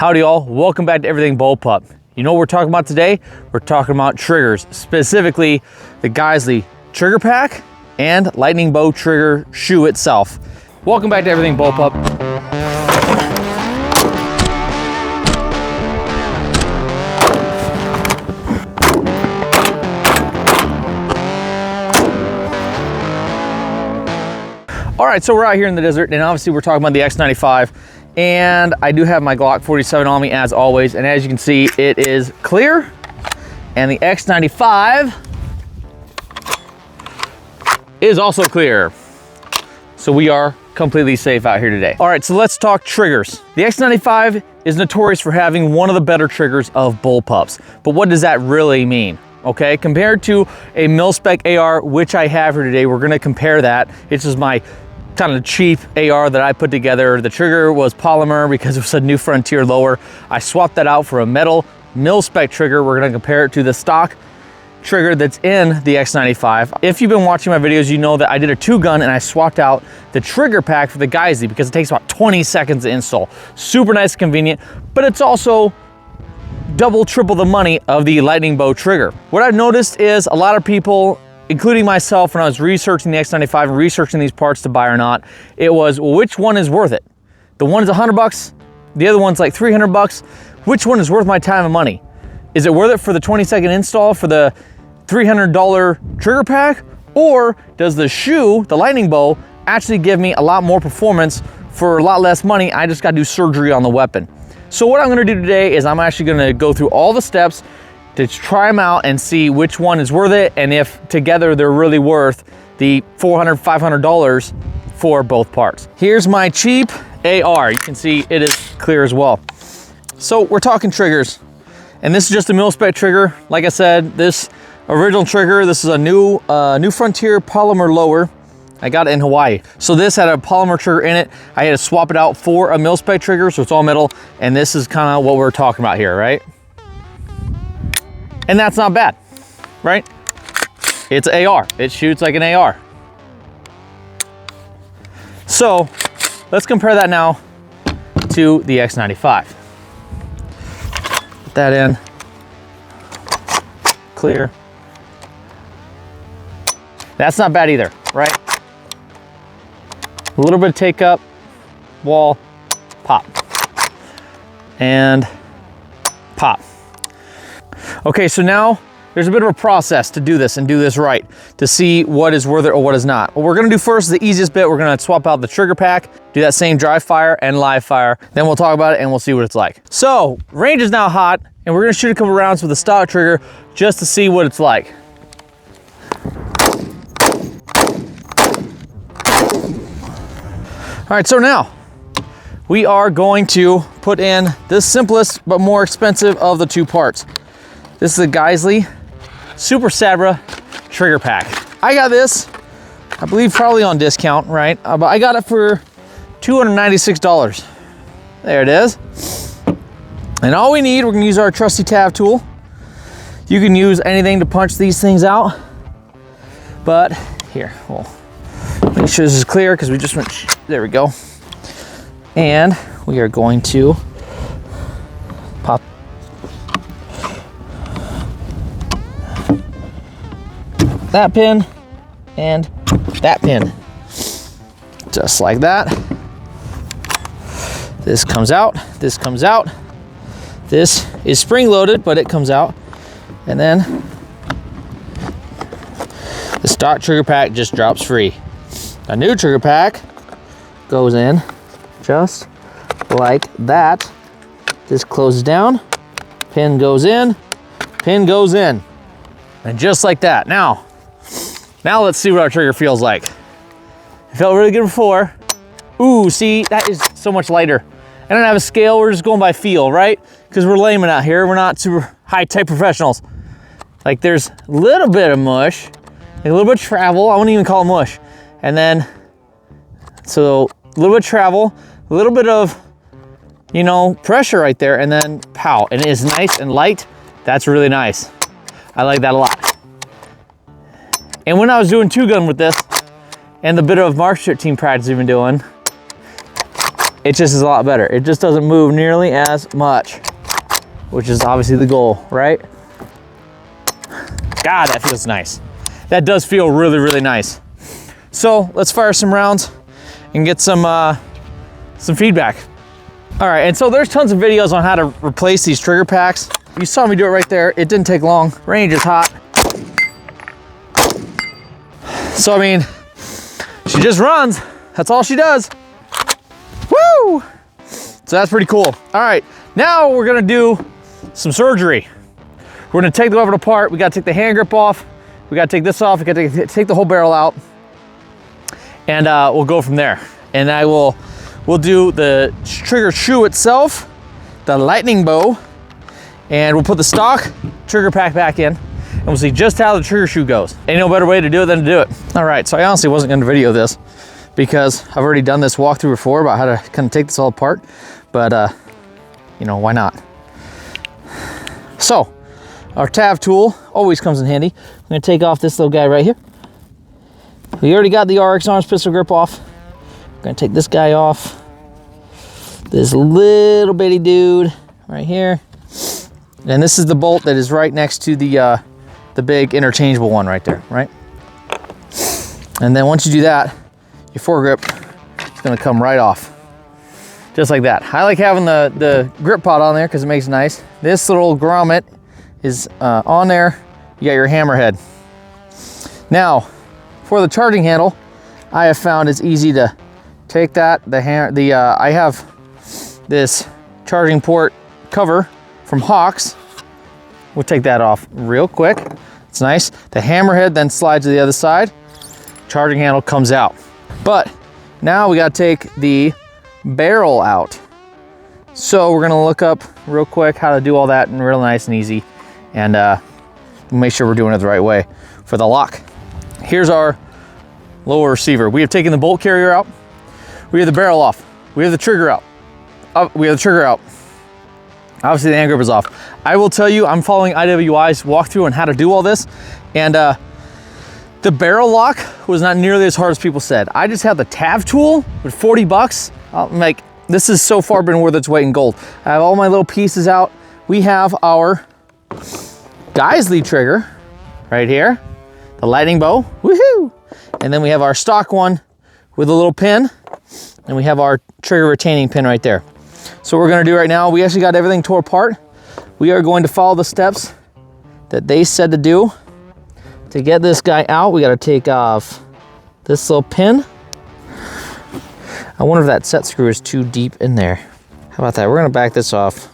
Howdy all, welcome back to Everything Bullpup. You know what we're talking about today? We're talking about triggers, specifically the Geissele Trigger Pack and lightning bow trigger shoe itself. Welcome back to Everything Bullpup. All right, so we're out here in the desert, and obviously we're talking about the X95. And I do have my Glock 47 on me as always, and as you can see, it is clear, and the X95 is also clear. So we are completely safe out here today. All right, so let's talk triggers. The X95 is notorious for having one of the better triggers of bullpups, but what does that really mean? Okay, compared to a mil-spec AR, which I have here today, we're gonna compare that. It's just my kind of cheap AR that I put together. The trigger was polymer because it was a New Frontier lower. I swapped that out for a metal mil-spec trigger. We're gonna compare it to the stock trigger that's in the X95. If you've been watching my videos, you know that I did a 2-gun and I swapped out the trigger pack for the Geissele because it takes about 20 seconds to install. Super nice, convenient, but it's also double, triple the money of the lightning bow trigger. What I've noticed is a lot of people, including myself, when I was researching the X95 and researching these parts to buy or not, it was, well, which one is worth it? The one's $100, the other one's like $300. Which one is worth my time and money? Is it worth it for the 20-second install for the $300 trigger pack? Or does the shoe, the lightning bow, actually give me a lot more performance for a lot less money? I just gotta do surgery on the weapon. So what I'm gonna do today is I'm actually gonna go through all the steps to try them out and see which one is worth it, and if together they're really worth the $400, $500 for both parts. Here's my cheap AR. You can see it is clear as well. So we're talking triggers, and this is just a mil-spec trigger. Like I said, this original trigger, this is a New Frontier polymer lower. I got it in Hawaii. So this had a polymer trigger in it. I had to swap it out for a mil-spec trigger, so it's all metal, and this is kind of what we're talking about here, right? And that's not bad, right? It's AR, it shoots like an AR. So let's compare that now to the X95. Put that in, clear. That's not bad either, right? A little bit of take up, wall, pop, and pop. Okay, so now there's a bit of a process to do this and do this right, to see what is worth it or what is not. What we're gonna do first, the easiest bit, we're gonna swap out the trigger pack, do that same dry fire and live fire, then we'll talk about it and we'll see what it's like. So, range is now hot, and we're gonna shoot a couple rounds with a stock trigger just to see what it's like. All right, so now, we are going to put in the simplest but more expensive of the two parts. This is a Geissele Super Sabra Trigger Pack. I got this, I believe probably on discount, right? But I got it for $296. There it is. And all we need, we're gonna use our trusty tab tool. You can use anything to punch these things out. But here, we'll make sure this is clear because we just went, there we go. And we are going to pop that pin and that pin, just like that. This comes out, this comes out. This is spring loaded, but it comes out. And then the stock trigger pack just drops free. A new trigger pack goes in just like that. This closes down, pin goes in, pin goes in. And just like that. Now let's see what our trigger feels like. It felt really good before. Ooh, see, that is so much lighter. I don't have a scale, we're just going by feel, right? Because we're layman out here, we're not super high-tech professionals. Like there's a little bit of mush, like a little bit of travel, I wouldn't even call it mush. And then, so a little bit of travel, a little bit of, you know, pressure right there, and then pow. And it is nice and light. That's really nice. I like that a lot. And when I was doing 2-gun with this, and the bit of marksmanship team practice we've been doing, it just is a lot better. It just doesn't move nearly as much, which is obviously the goal, right? God, that feels nice. That does feel really, really nice. So let's fire some rounds and get some feedback. All right, and so there's tons of videos on how to replace these trigger packs. You saw me do it right there. It didn't take long. Range is hot. So, I mean, she just runs. That's all she does. Woo! So that's pretty cool. All right, now we're gonna do some surgery. We're gonna take the weapon apart. We gotta take the hand grip off. We gotta take this off. We gotta take the whole barrel out. And we'll go from there. And we'll do the trigger shoe itself, the lightning bow, and we'll put the stock trigger pack back in, and we'll see just how the trigger shoe goes. Ain't no better way to do it than to do it. All right, so I honestly wasn't gonna video this because I've already done this walkthrough before about how to kind of take this all apart, but you know, why not? So, our tab tool always comes in handy. I'm gonna take off this little guy right here. We already got the RX Arms pistol grip off. We're gonna take this guy off. This little bitty dude right here. And this is the bolt that is right next to the big interchangeable one right there, right? And then once you do that, your foregrip is gonna come right off. Just like that. I like having the grip pot on there because it makes it nice. This little grommet is on there. You got your hammerhead. Now, for the charging handle, I have found it's easy to take that, I have this charging port cover from Hawks. We'll take that off real quick. It's nice. The hammerhead then slides to the other side. Charging handle comes out. But now we gotta take the barrel out. So we're gonna look up real quick how to do all that and real nice and easy. And make sure we're doing it the right way for the lock. Here's our lower receiver. We have taken the bolt carrier out. We have the barrel off. We have the trigger out. We have the trigger out. Obviously the hand grip is off. I will tell you, I'm following IWI's walkthrough on how to do all this. And the barrel lock was not nearly as hard as people said. I just have the tab tool with 40 bucks. I'm like, this has so far been worth its weight in gold. I have all my little pieces out. We have our Geissele trigger right here. The lightning bow, woohoo! And then we have our stock one with a little pin. And we have our trigger retaining pin right there. So what we're gonna do right now, we actually got everything tore apart. We are going to follow the steps that they said to do. To get this guy out, we gotta take off this little pin. I wonder if that set screw is too deep in there. How about that? We're gonna back this off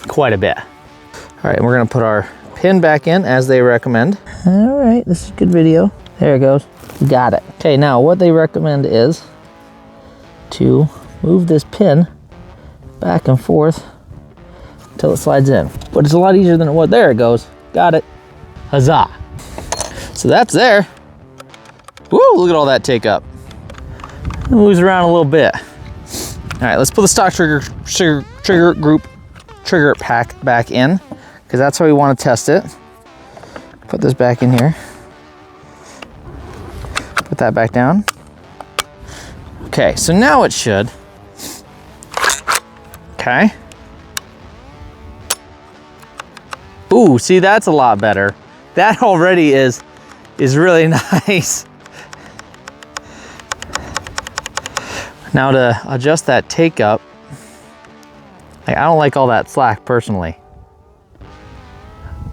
quite a bit. All right, and we're gonna put our pin back in as they recommend. All right, this is a good video. There it goes, got it. Okay, now what they recommend is to move this pin back and forth until it slides in. But it's a lot easier than it was. There it goes, got it, huzzah. So that's there. Woo, look at all that take up. It moves around a little bit. All right, let's put the stock trigger pack back in, because that's how we want to test it. Put this back in here. Put that back down. Okay, so now it should. Okay. Ooh, see, that's a lot better. That already is really nice. Now to adjust that take up, I don't like all that slack personally.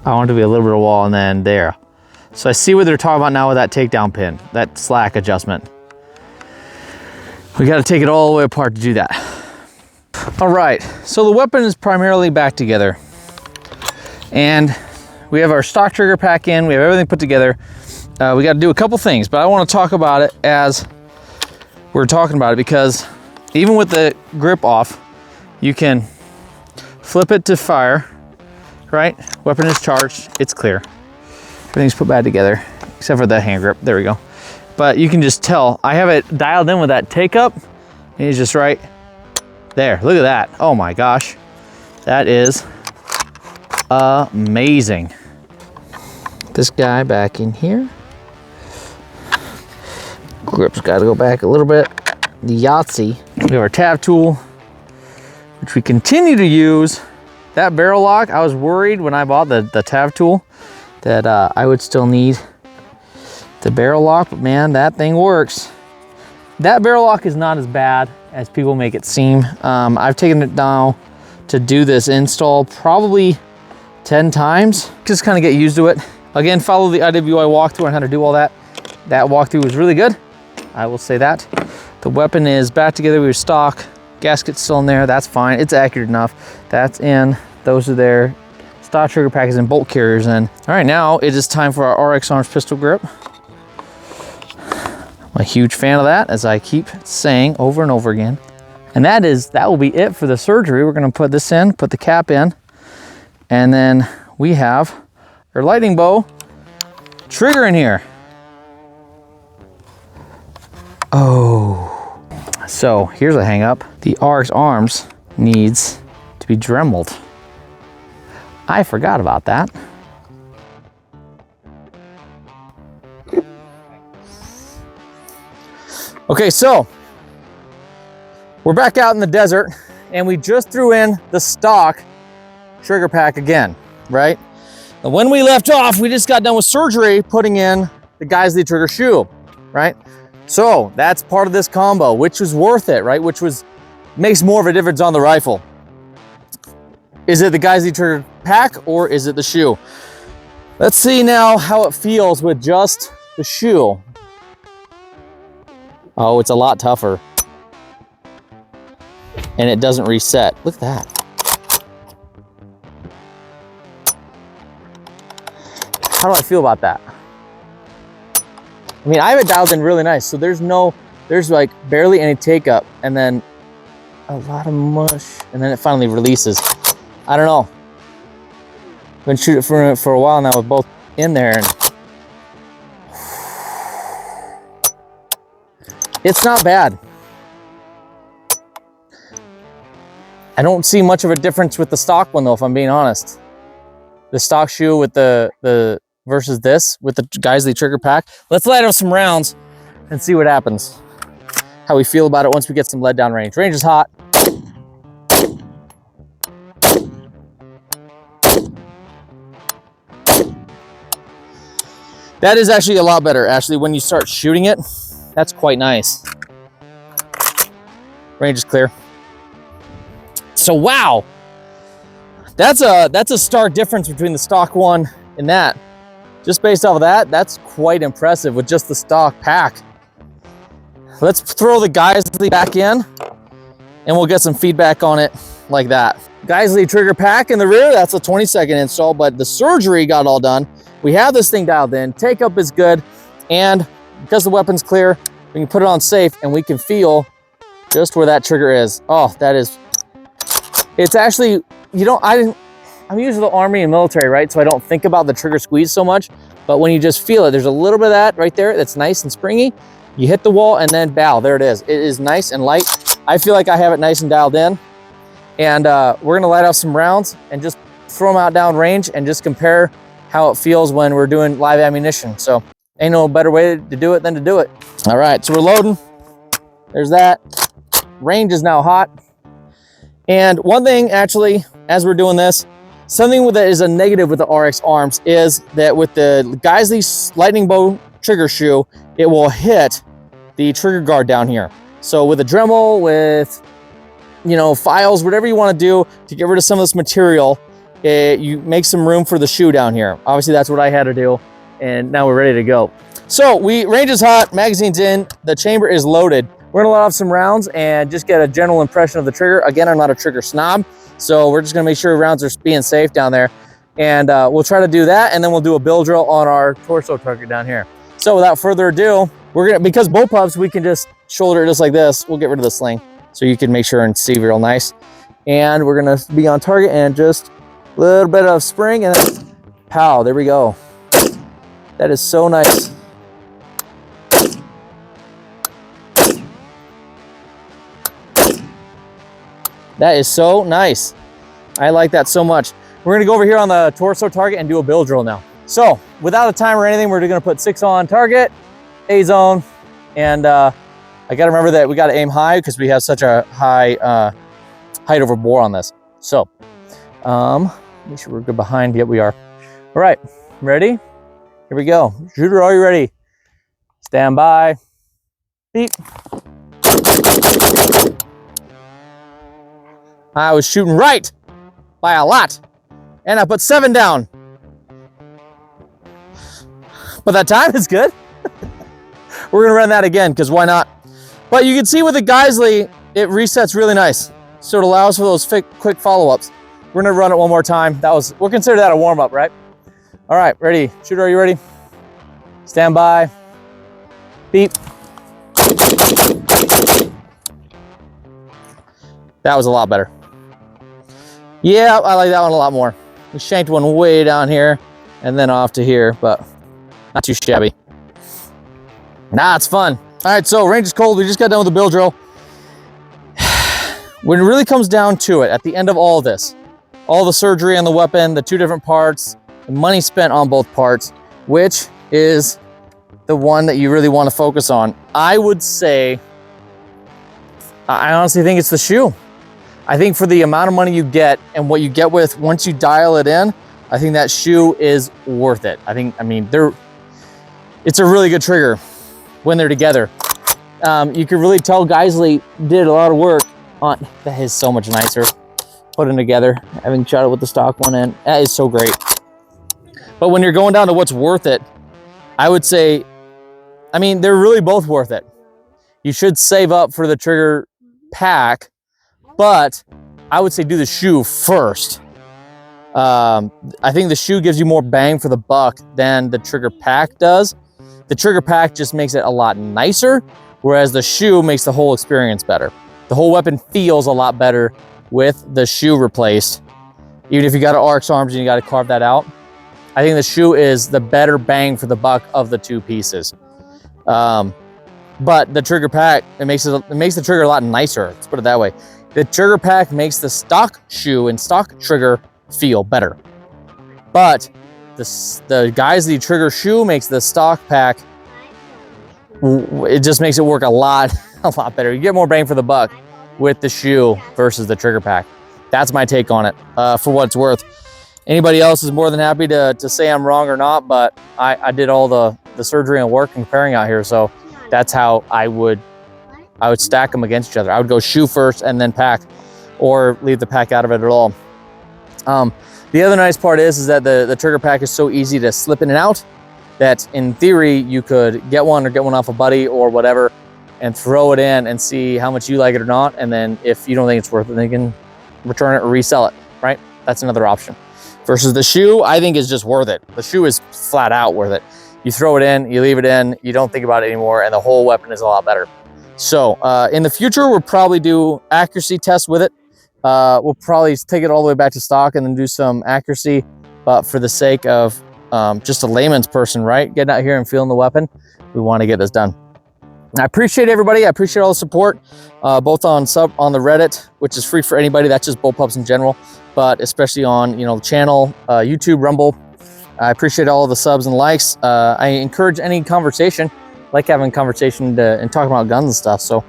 I want it to be a little bit of wall and then there. So I see what they're talking about now with that takedown pin, that slack adjustment. We got to take it all the way apart to do that. All right, so the weapon is primarily back together. And we have our stock trigger pack in, we have everything put together. We got to do a couple things, but I want to talk about it as we're talking about it, because even with the grip off, you can flip it to fire, right? Weapon is charged, it's clear. Everything's put back together, except for the hand grip, there we go. But you can just tell, I have it dialed in with that take up, and it's just right there. Look at that, oh my gosh. That is amazing. This guy back in here. Grip's gotta go back a little bit. the Yahtzee. We have our tab tool, which we continue to use. That barrel lock, I was worried when I bought the tab tool that I would still need the barrel lock, but man, that thing works. That barrel lock is not as bad as people make it seem. I've taken it down to do this install probably 10 times. Just kind of get used to it. Again, follow the IWI walkthrough on how to do all that. That walkthrough was really good. I will say that. The weapon is back together with your stock. Gasket's still in there, that's fine. It's accurate enough. That's in, those are there. Stock trigger pack is in, bolt carriers in. All right, now it is time for our RX Arms pistol grip. I'm a huge fan of that, as I keep saying over and over again. And that will be it for the surgery. We're gonna put this in, put the cap in, and then we have our lightning bow trigger in here. Oh, so here's a hang up. The RX Arms needs to be Dremel'd. I forgot about that. Okay, so we're back out in the desert and we just threw in the stock trigger pack again, right? And when we left off, we just got done with surgery putting in the Geissele Trigger shoe, right? So that's part of this combo, which was worth it, right? Which makes more of a difference on the rifle. Is it the Geissele Trigger Pack or is it the shoe? Let's see now how it feels with just the shoe. Oh, it's a lot tougher. And it doesn't reset. Look at that. How do I feel about that? I mean, I have it dialed in really nice. So there's like barely any take up and then a lot of mush and then it finally releases. I don't know. Been shooting for a while now with both in there and it's not bad. I don't see much of a difference with the stock one though, if I'm being honest. The stock shoe with the versus this with the Geissele Trigger Pack. Let's light up some rounds and see what happens. How we feel about it once we get some lead down range. Range is hot. That is actually a lot better. Actually, when you start shooting it, that's quite nice. Range is clear. So wow, that's a stark difference between the stock one and that. Just based off of that, that's quite impressive with just the stock pack. Let's throw the Geissele back in and we'll get some feedback on it like that. Geissele Trigger Pack in the rear, that's a 20-second install, but the surgery got all done. We have this thing dialed in, take up is good, and because the weapon's clear, we can put it on safe and we can feel just where that trigger is. Oh, it's actually, I'm used to the Army and military, right? So I don't think about the trigger squeeze so much, but when you just feel it, there's a little bit of that right there that's nice and springy. You hit the wall and then bow, there it is. It is nice and light. I feel like I have it nice and dialed in. And we're gonna light off some rounds and just throw them out down range and just compare how it feels when we're doing live ammunition. So ain't no better way to do it than to do it. All right, so we're loading. There's that. Range is now hot. And one thing actually, as we're doing this, something that is a negative with the RX Arms is that with the Geissele Lightning Bow trigger shoe, it will hit the trigger guard down here. So with a Dremel, with files, whatever you want to do to get rid of some of this material, you make some room for the shoe down here. Obviously that's what I had to do, and now we're ready to go. So range is hot, magazine's in, the chamber is loaded. We're gonna let off some rounds and just get a general impression of the trigger. Again, I'm not a trigger snob, so we're just gonna make sure rounds are being safe down there. And we'll try to do that, and then we'll do a bill drill on our torso target down here. So without further ado, because Bullpups, we can just shoulder it just like this. We'll get rid of the sling so you can make sure and see real nice. And we're gonna be on target and just a little bit of spring and then pow, there we go. That is so nice. That is so nice. I like that so much. We're gonna go over here on the torso target and do a bill drill now. So without a timer or anything, we're gonna put 6 on target, A zone, and I gotta remember that we gotta aim high because we have such a high height over bore on this. So, make sure we're good behind. Yep, we are. All right, ready? Here we go. Shooter, are you ready? Stand by. Beep. I was shooting right by a lot, and I put 7 down. But that time is good. We're gonna run that again, because why not? But you can see with the Geissele, it resets really nice. So it allows for those quick follow-ups. We're gonna run it one more time. We'll consider that a warm-up, right? All right, ready? Shooter, are you ready? Stand by. Beep. That was a lot better. Yeah, I like that one a lot more. We shanked one way down here and then off to here, but not too shabby. Nah, it's fun. All right, so range is cold. We just got done with the bill drill. When it really comes down to it, at the end of all this, all the surgery on the weapon, the 2 different parts, the money spent on both parts, which is the one that you really want to focus on? I would say, I honestly think it's the shoe. I think for the amount of money you get and what you get with once you dial it in, I think that shoe is worth it. I mean, it's a really good trigger when they're together. You can really tell Geissele did a lot of work on, that is so much nicer. Put them together, having shot it with the stock one in, that is so great. But when you're going down to what's worth it, I would say, I mean, they're really both worth it. You should save up for the trigger pack, but I would say do the shoe first. I think the shoe gives you more bang for the buck than the trigger pack does. The trigger pack just makes it a lot nicer, whereas the shoe makes the whole experience better. The whole weapon feels a lot better with the shoe replaced. Even if you got an RX arms and you got to carve that out, I think the shoe is the better bang for the buck of the 2 pieces. But the trigger pack, it makes the trigger a lot nicer. Let's put it that way. The trigger pack makes the stock shoe and stock trigger feel better. But the Geissele trigger shoe makes the stock pack, it just makes it work a lot better. You get more bang for the buck with the shoe versus the trigger pack. That's my take on it, for what it's worth. Anybody else is more than happy to say I'm wrong or not, but I did all the surgery and work and preparing out here, so that's how I would stack them against each other. I would go shoe first and then pack, or leave the pack out of it at all. The other nice part is that the trigger pack is so easy to slip in and out that in theory you could get one off a buddy or whatever and throw it in and see how much you like it or not, and then if you don't think it's worth it, then you can return it or resell it, right? That's another option. Versus the shoe, I think is just worth it. The shoe is flat out worth it. You throw it in, you leave it in, you don't think about it anymore, and the whole weapon is a lot better. So in the future, we'll probably do accuracy tests with it. We'll probably take it all the way back to stock and then do some accuracy, but for the sake of just a layman's person, right? Getting out here and feeling the weapon, we want to get this done. I appreciate everybody. I appreciate all the support, both on the Reddit, which is free for anybody. That's just Bullpups in general, but especially on the channel, YouTube, Rumble. I appreciate all the subs and likes. I encourage any conversation. I like having a conversation and talking about guns and stuff. So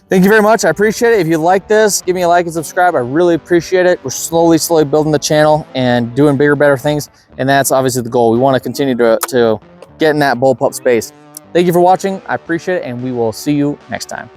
thank you very much. I appreciate it. If you like this, give me a like and subscribe. I really appreciate it. We're slowly building the channel and doing bigger, better things. And that's obviously the goal. We want to continue to get in that Bullpup space. Thank you for watching. I appreciate it, and we will see you next time.